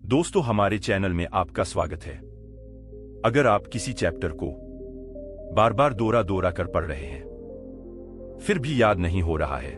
दोस्तों, हमारे चैनल में आपका स्वागत है। अगर आप किसी चैप्टर को बार बार दोहरा कर पढ़ रहे हैं, फिर भी याद नहीं हो रहा है,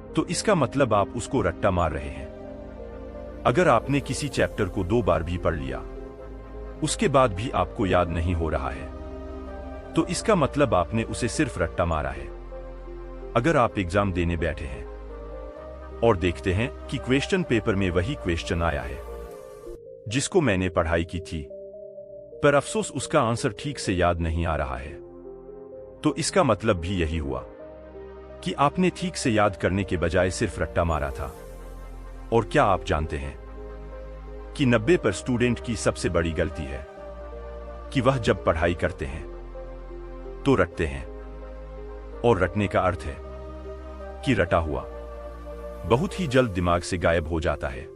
तो इसका मतलब आप उसको रट्टा मार रहे हैं। अगर आपने किसी चैप्टर को 2 बार भी पढ़ लिया, उसके बाद भी आपको याद नहीं हो रहा है, तो इसका मतलब आपने उसे सिर्फ रट्टा मारा है। अगर आप एग्जाम देने बैठे हैं और देखते हैं कि क्वेश्चन पेपर में वही क्वेश्चन आया है जिसको मैंने पढ़ाई की थी, पर अफसोस उसका आंसर ठीक से याद नहीं आ रहा है, तो इसका मतलब भी यही हुआ कि आपने ठीक से याद करने के बजाय सिर्फ रट्टा मारा था। और क्या आप जानते हैं कि 90% स्टूडेंट की सबसे बड़ी गलती है कि वह जब पढ़ाई करते हैं तो रटते हैं, और रटने का अर्थ है कि रटा हुआ बहुत ही जल्द दिमाग से गायब हो जाता है।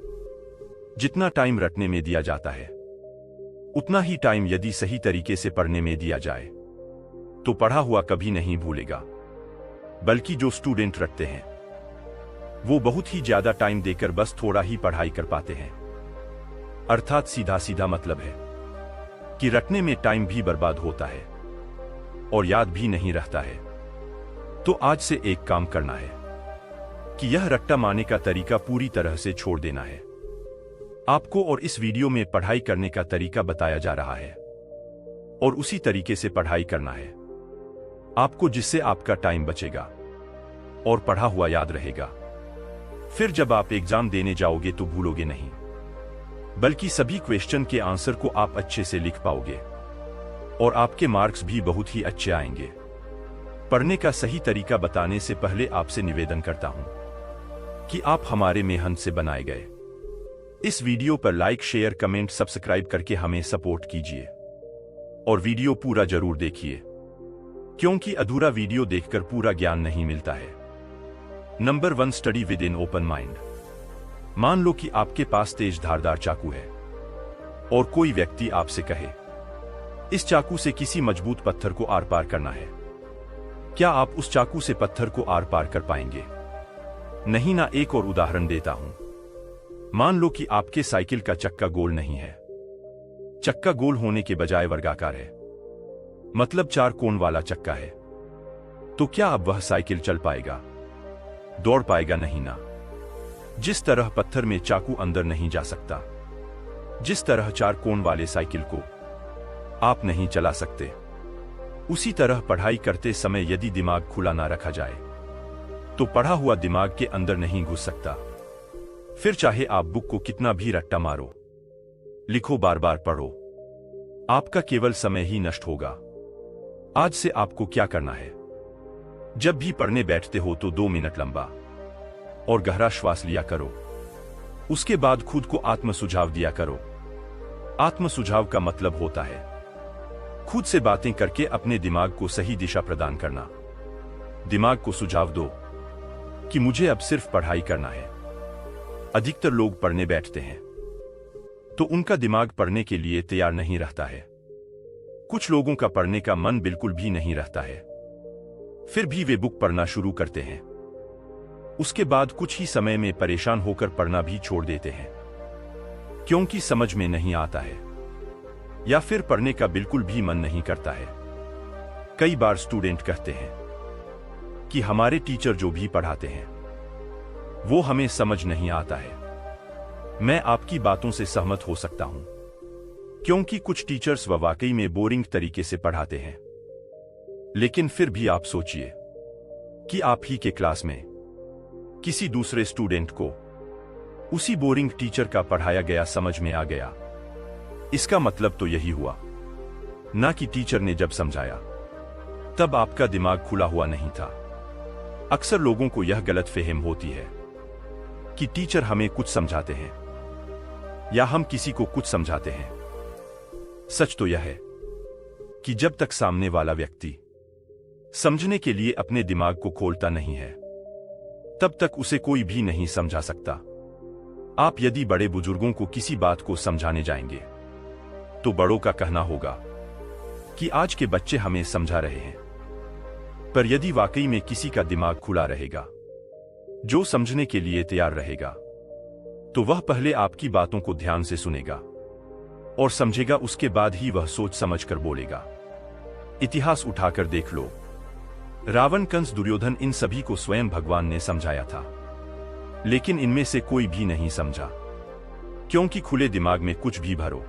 जितना टाइम रटने में दिया जाता है, उतना ही टाइम यदि सही तरीके से पढ़ने में दिया जाए तो पढ़ा हुआ कभी नहीं भूलेगा। बल्कि जो स्टूडेंट रटते हैं वो बहुत ही ज्यादा टाइम देकर बस थोड़ा ही पढ़ाई कर पाते हैं। अर्थात सीधा सीधा मतलब है कि रटने में टाइम भी बर्बाद होता है और याद भी नहीं रहता है। तो आज से एक काम करना है कि यह रट्टा मारने का तरीका पूरी तरह से छोड़ देना है आपको, और इस वीडियो में पढ़ाई करने का तरीका बताया जा रहा है और उसी तरीके से पढ़ाई करना है आपको, जिससे आपका टाइम बचेगा और पढ़ा हुआ याद रहेगा। फिर जब आप एग्जाम देने जाओगे तो भूलोगे नहीं, बल्कि सभी क्वेश्चन के आंसर को आप अच्छे से लिख पाओगे और आपके मार्क्स भी बहुत ही अच्छे आएंगे। पढ़ने का सही तरीका बताने से पहले आपसे निवेदन करता हूं कि आप हमारे मेहनत से बनाए गए इस वीडियो पर लाइक, शेयर, कमेंट, सब्सक्राइब करके हमें सपोर्ट कीजिए और वीडियो पूरा जरूर देखिए, क्योंकि अधूरा वीडियो देखकर पूरा ज्ञान नहीं मिलता है। Number 1, study with in open mind. मान लो कि आपके पास तेज धारदार चाकू है और कोई व्यक्ति आपसे कहे इस चाकू से किसी मजबूत पत्थर को आर पार करना है। क्या आप उस चाकू से पत्थर को आर पार कर पाएंगे? नहीं ना। एक और उदाहरण देता हूं। मान लो कि आपके साइकिल का चक्का गोल नहीं है, चक्का गोल होने के बजाय वर्गाकार है, मतलब 4 कोण वाला चक्का है। तो क्या अब वह साइकिल चल पाएगा? दौड़ पाएगा? नहीं ना। जिस तरह पत्थर में चाकू अंदर नहीं जा सकता, जिस तरह 4 कोण वाले साइकिल को आप नहीं चला सकते, उसी तरह पढ़ाई करते समय यदि दिमाग खुला ना रखा जाए तो पढ़ा हुआ दिमाग के अंदर नहीं घुस सकता। फिर चाहे आप बुक को कितना भी रट्टा मारो, लिखो, बार बार पढ़ो, आपका केवल समय ही नष्ट होगा। आज से आपको क्या करना है, जब भी पढ़ने बैठते हो तो 2 मिनट लंबा और गहरा श्वास लिया करो। उसके बाद खुद को आत्म सुझाव दिया करो। आत्म सुझाव का मतलब होता है खुद से बातें करके अपने दिमाग को सही दिशा प्रदान करना। दिमाग को सुझाव दो कि मुझे अब सिर्फ पढ़ाई करना है। अधिकतर लोग पढ़ने बैठते हैं तो उनका दिमाग पढ़ने के लिए तैयार नहीं रहता है। कुछ लोगों का पढ़ने का मन बिल्कुल भी नहीं रहता है, फिर भी वे बुक पढ़ना शुरू करते हैं। उसके बाद कुछ ही समय में परेशान होकर पढ़ना भी छोड़ देते हैं, क्योंकि समझ में नहीं आता है या फिर पढ़ने का बिल्कुल भी मन नहीं करता है। कई बार स्टूडेंट कहते हैं कि हमारे टीचर जो भी पढ़ाते हैं वो हमें समझ नहीं आता है। मैं आपकी बातों से सहमत हो सकता हूं, क्योंकि कुछ टीचर्स वाकई में बोरिंग तरीके से पढ़ाते हैं। लेकिन फिर भी आप सोचिए कि आप ही के क्लास में किसी दूसरे स्टूडेंट को उसी बोरिंग टीचर का पढ़ाया गया समझ में आ गया। इसका मतलब तो यही हुआ ना कि टीचर ने जब समझाया तब आपका दिमाग खुला हुआ नहीं था। अक्सर लोगों को यह गलतफहम होती है कि टीचर हमें कुछ समझाते हैं या हम किसी को कुछ समझाते हैं। सच तो यह है कि जब तक सामने वाला व्यक्ति समझने के लिए अपने दिमाग को खोलता नहीं है, तब तक उसे कोई भी नहीं समझा सकता। आप यदि बड़े बुजुर्गों को किसी बात को समझाने जाएंगे तो बड़ों का कहना होगा कि आज के बच्चे हमें समझा रहे हैं। पर यदि वाकई में किसी का दिमाग खुला रहेगा, जो समझने के लिए तैयार रहेगा, तो वह पहले आपकी बातों को ध्यान से सुनेगा और समझेगा, उसके बाद ही वह सोच समझकर बोलेगा। इतिहास उठाकर देख लो, रावण, कंस, दुर्योधन, इन सभी को स्वयं भगवान ने समझाया था, लेकिन इनमें से कोई भी नहीं समझा, क्योंकि खुले दिमाग में कुछ भी भरो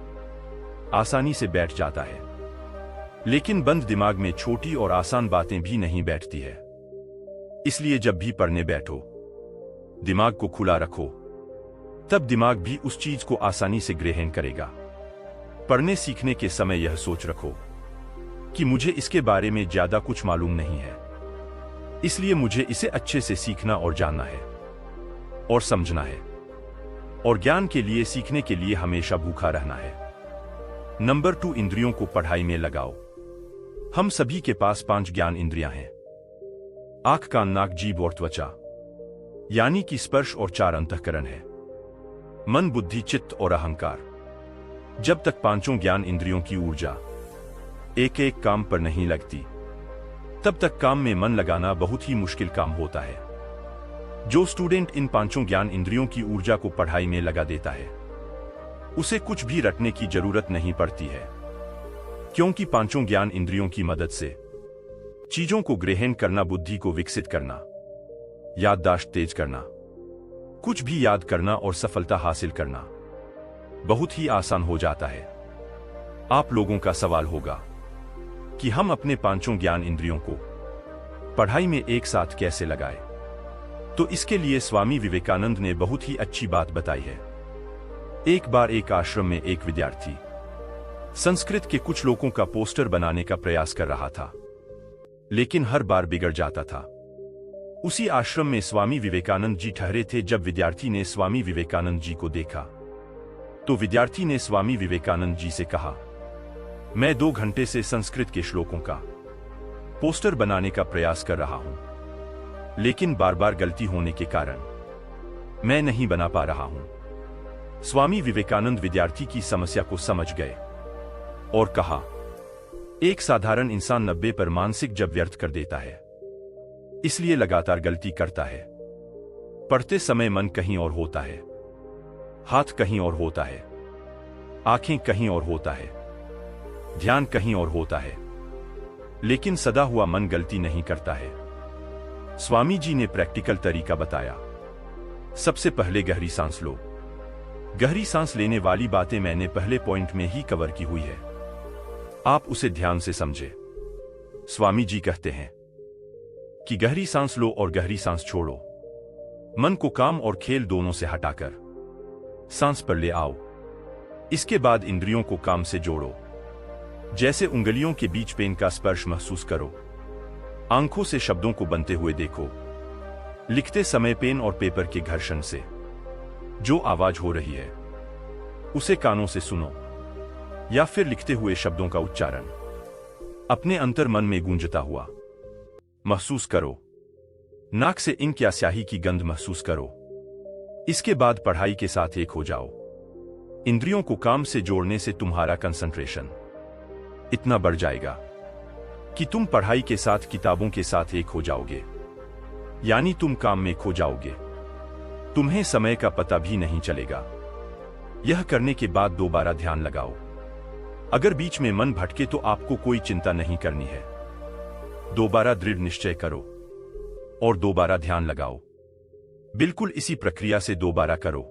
आसानी से बैठ जाता है, लेकिन बंद दिमाग में छोटी और आसान बातें भी नहीं बैठती है। इसलिए जब भी पढ़ने बैठो, दिमाग को खुला रखो, तब दिमाग भी उस चीज को आसानी से ग्रहण करेगा। पढ़ने सीखने के समय यह सोच रखो कि मुझे इसके बारे में ज्यादा कुछ मालूम नहीं है, इसलिए मुझे इसे अच्छे से सीखना और जानना है और समझना है, और ज्ञान के लिए, सीखने के लिए हमेशा भूखा रहना है। नंबर 2, इंद्रियों को पढ़ाई में लगाओ। हम सभी के पास 5 ज्ञान इंद्रियां हैं: आंख, कान, नाक, जीभ और त्वचा, यानी कि स्पर्श, और 4 अंतःकरण है: मन, बुद्धि, चित्त और अहंकार। जब तक 5 ज्ञान इंद्रियों की ऊर्जा एक एक काम पर नहीं लगती, तब तक काम में मन लगाना बहुत ही मुश्किल काम होता है। जो स्टूडेंट इन 5 ज्ञान इंद्रियों की ऊर्जा को पढ़ाई में लगा देता है, उसे कुछ भी रटने की जरूरत नहीं पड़ती है, क्योंकि 5 ज्ञान इंद्रियों की मदद से चीजों को ग्रहण करना, बुद्धि को विकसित करना, याददाश्त तेज करना, कुछ भी याद करना और सफलता हासिल करना बहुत ही आसान हो जाता है। आप लोगों का सवाल होगा कि हम अपने 5 ज्ञान इंद्रियों को पढ़ाई में एक साथ कैसे लगाएं? तो इसके लिए स्वामी विवेकानंद ने बहुत ही अच्छी बात बताई है। एक बार एक आश्रम में एक विद्यार्थी संस्कृत के कुछ लोगों का पोस्टर बनाने का प्रयास कर रहा था, लेकिन हर बार बिगड़ जाता था। उसी आश्रम में स्वामी विवेकानंद जी ठहरे थे। जब विद्यार्थी ने स्वामी विवेकानंद जी को देखा, तो विद्यार्थी ने स्वामी विवेकानंद जी से कहा, मैं 2 घंटे से संस्कृत के श्लोकों का पोस्टर बनाने का प्रयास कर रहा हूं, लेकिन बार बार गलती होने के कारण मैं नहीं बना पा रहा हूं। स्वामी विवेकानंद विद्यार्थी की समस्या को समझ गए और कहा, एक साधारण इंसान 90 पर मानसिक जब व्यर्थ कर देता है, इसलिए लगातार गलती करता है। पढ़ते समय मन कहीं और होता है, हाथ कहीं और होता है, आंखें कहीं और होता है, ध्यान कहीं और होता है, लेकिन सदा हुआ मन गलती नहीं करता है। स्वामी जी ने प्रैक्टिकल तरीका बताया। सबसे पहले गहरी सांस लो। गहरी सांस लेने वाली बातें मैंने पहले पॉइंट में ही कवर की हुई है, आप उसे ध्यान से समझे। स्वामी जी कहते हैं कि गहरी सांस लो और गहरी सांस छोड़ो। मन को काम और खेल दोनों से हटाकर सांस पर ले आओ। इसके बाद इंद्रियों को काम से जोड़ो। जैसे उंगलियों के बीच पेन का स्पर्श महसूस करो। आंखों से शब्दों को बनते हुए देखो। लिखते समय पेन और पेपर के घर्षण से जो आवाज हो रही है, उसे कानों से सुनो, या फिर लिखते हुए शब्दों का उच्चारण अपने अंतर मन में गूंजता हुआ महसूस करो। नाक से इंक या स्याही की गंध महसूस करो। इसके बाद पढ़ाई के साथ एक हो जाओ। इंद्रियों को काम से जोड़ने से तुम्हारा कंसंट्रेशन इतना बढ़ जाएगा कि तुम पढ़ाई के साथ, किताबों के साथ एक हो जाओगे, यानी तुम काम में खो जाओगे। तुम्हें समय का पता भी नहीं चलेगा। यह करने के बाद दोबारा ध्यान लगाओ। अगर बीच में मन भटके तो आपको कोई चिंता नहीं करनी है। दोबारा दृढ़ निश्चय करो और दोबारा ध्यान लगाओ। बिल्कुल इसी प्रक्रिया से दोबारा करो।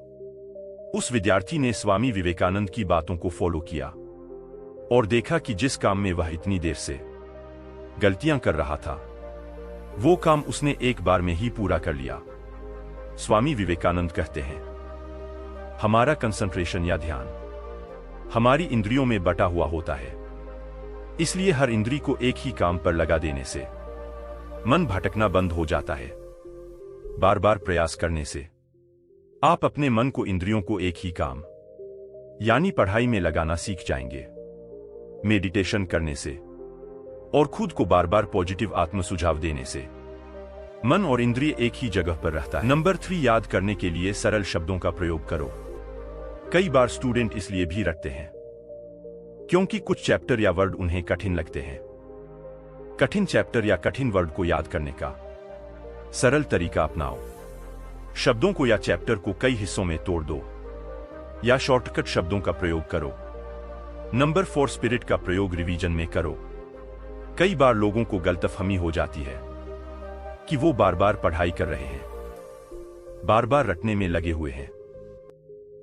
उस विद्यार्थी ने स्वामी विवेकानंद की बातों को फॉलो किया और देखा कि जिस काम में वह इतनी देर से गलतियां कर रहा था, वो काम उसने एक बार में ही पूरा कर लिया। स्वामी विवेकानंद कहते हैं, हमारा कंसंट्रेशन या ध्यान हमारी इंद्रियों में बटा हुआ होता है। इसलिए हर इंद्री को एक ही काम पर लगा देने से मन भटकना बंद हो जाता है। बार बार प्रयास करने से आप अपने मन को, इंद्रियों को एक ही काम यानी पढ़ाई में लगाना सीख जाएंगे। मेडिटेशन करने से और खुद को बार बार पॉजिटिव आत्म सुझाव देने से मन और इंद्रिय एक ही जगह पर रहता है। नंबर 3, याद करने के लिए सरल शब्दों का प्रयोग करो। कई बार स्टूडेंट इसलिए भी रटते हैं क्योंकि कुछ चैप्टर या वर्ड उन्हें कठिन लगते हैं। कठिन चैप्टर या कठिन वर्ड को याद करने का सरल तरीका अपनाओ। शब्दों को या चैप्टर को कई हिस्सों में तोड़ दो या शॉर्टकट शब्दों का प्रयोग करो। नंबर 4, स्पिरिट का प्रयोग रिवीजन में करो। कई बार लोगों को गलतफहमी हो जाती है कि वो बार बार पढ़ाई कर रहे हैं, बार बार रटने में लगे हुए हैं।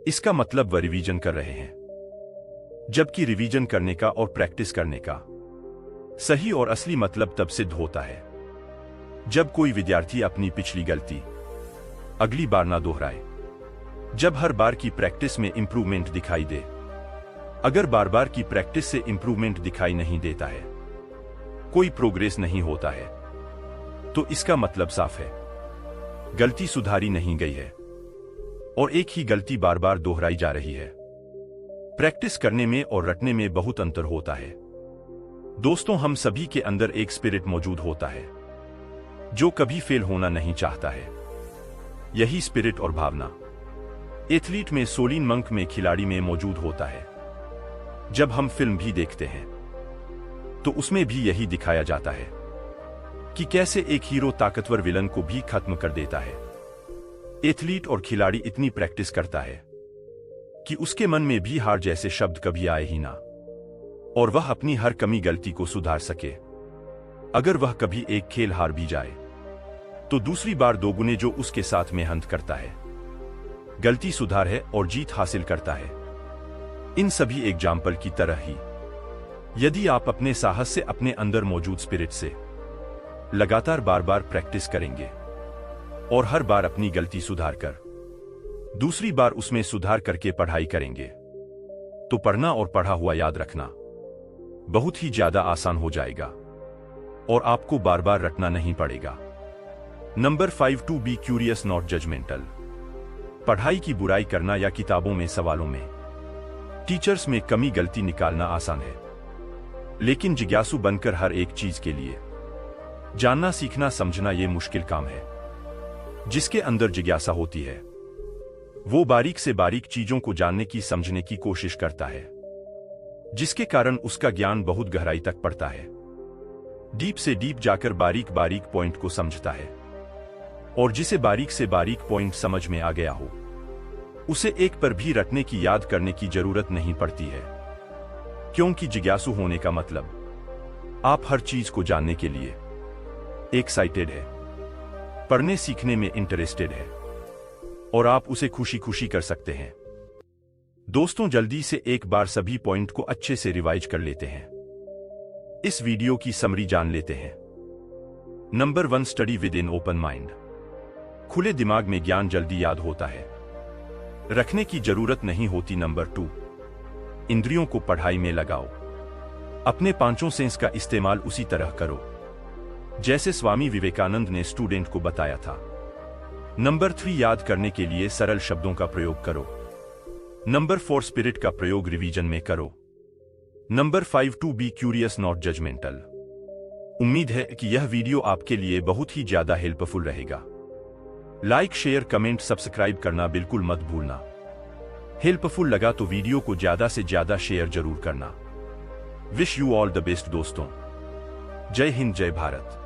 इसका मतलब वह रिवीजन कर रहे हैं, जबकि रिवीजन करने का और प्रैक्टिस करने का सही और असली मतलब तब सिद्ध होता है जब कोई विद्यार्थी अपनी पिछली गलती अगली बार ना दोहराए, जब हर बार की प्रैक्टिस में इंप्रूवमेंट दिखाई दे। अगर बार बार की प्रैक्टिस से इंप्रूवमेंट दिखाई नहीं देता है, कोई प्रोग्रेस नहीं होता है, तो इसका मतलब साफ है, गलती सुधारी नहीं गई है और एक ही गलती बार बार दोहराई जा रही है। प्रैक्टिस करने में और रटने में बहुत अंतर होता है। दोस्तों, हम सभी के अंदर एक स्पिरिट मौजूद होता है जो कभी फेल होना नहीं चाहता है। यही स्पिरिट और भावना एथलीट में, सोलिन मंक में, खिलाड़ी में मौजूद होता है। जब हम फिल्म भी देखते हैं तो उसमें भी यही दिखाया जाता है कि कैसे एक हीरो ताकतवर विलन को भी खत्म कर देता है। एथलीट और खिलाड़ी इतनी प्रैक्टिस करता है कि उसके मन में भी हार जैसे शब्द कभी आए ही ना, और वह अपनी हर कमी गलती को सुधार सके। अगर वह कभी एक खेल हार भी जाए तो दूसरी बार दोगुने जो उसके साथ मेहनत करता है, गलती सुधार है और जीत हासिल करता है। इन सभी एग्जाम्पल की तरह ही यदि आप अपने साहस से, अपने अंदर मौजूद स्पिरिट से लगातार बार बार प्रैक्टिस करेंगे और हर बार अपनी गलती सुधार कर दूसरी बार उसमें सुधार करके पढ़ाई करेंगे, तो पढ़ना और पढ़ा हुआ याद रखना बहुत ही ज्यादा आसान हो जाएगा और आपको बार बार रटना नहीं पड़ेगा। Number 5, to be curious not judgemental. पढ़ाई की बुराई करना या किताबों में, सवालों में, टीचर्स में कमी गलती निकालना आसान है, लेकिन जिज्ञासु बनकर हर एक चीज के लिए जानना, सीखना, समझना ये मुश्किल काम है। जिसके अंदर जिज्ञासा होती है वो बारीक से बारीक चीजों को जानने की, समझने की कोशिश करता है, जिसके कारण उसका ज्ञान बहुत गहराई तक पड़ता है। डीप से डीप जाकर बारीक बारीक पॉइंट को समझता है, और जिसे बारीक से बारीक पॉइंट समझ में आ गया हो उसे एक पर भी रटने की, याद करने की जरूरत नहीं पड़ती है, क्योंकि जिज्ञासु होने का मतलब आप हर चीज को जानने के लिए एक्साइटेड है, पढ़ने सीखने में इंटरेस्टेड है, और आप उसे खुशी खुशी कर सकते हैं। दोस्तों, जल्दी से एक बार सभी पॉइंट को अच्छे से रिवाइज कर लेते हैं। इस वीडियो की समरी जान लेते हैं। Number 1, study with in open mind. खुले दिमाग में ज्ञान जल्दी याद होता है, रखने की जरूरत नहीं होती। नंबर 2, इंद्रियों को पढ़ाई में लगाओ। अपने पांचों सेंस का इस्तेमाल उसी तरह करो जैसे स्वामी विवेकानंद ने स्टूडेंट को बताया था। नंबर 3, याद करने के लिए सरल शब्दों का प्रयोग करो। नंबर 4, स्पिरिट का प्रयोग रिवीजन में करो। Number 5, to be curious not judgemental. उम्मीद है कि यह वीडियो आपके लिए बहुत ही ज्यादा हेल्पफुल रहेगा। लाइक, शेयर, कमेंट, सब्सक्राइब करना बिल्कुल मत भूलना। हेल्पफुल लगा तो वीडियो को ज्यादा से ज्यादा शेयर जरूर करना। Wish you all the best दोस्तों। जय हिंद, जय भारत।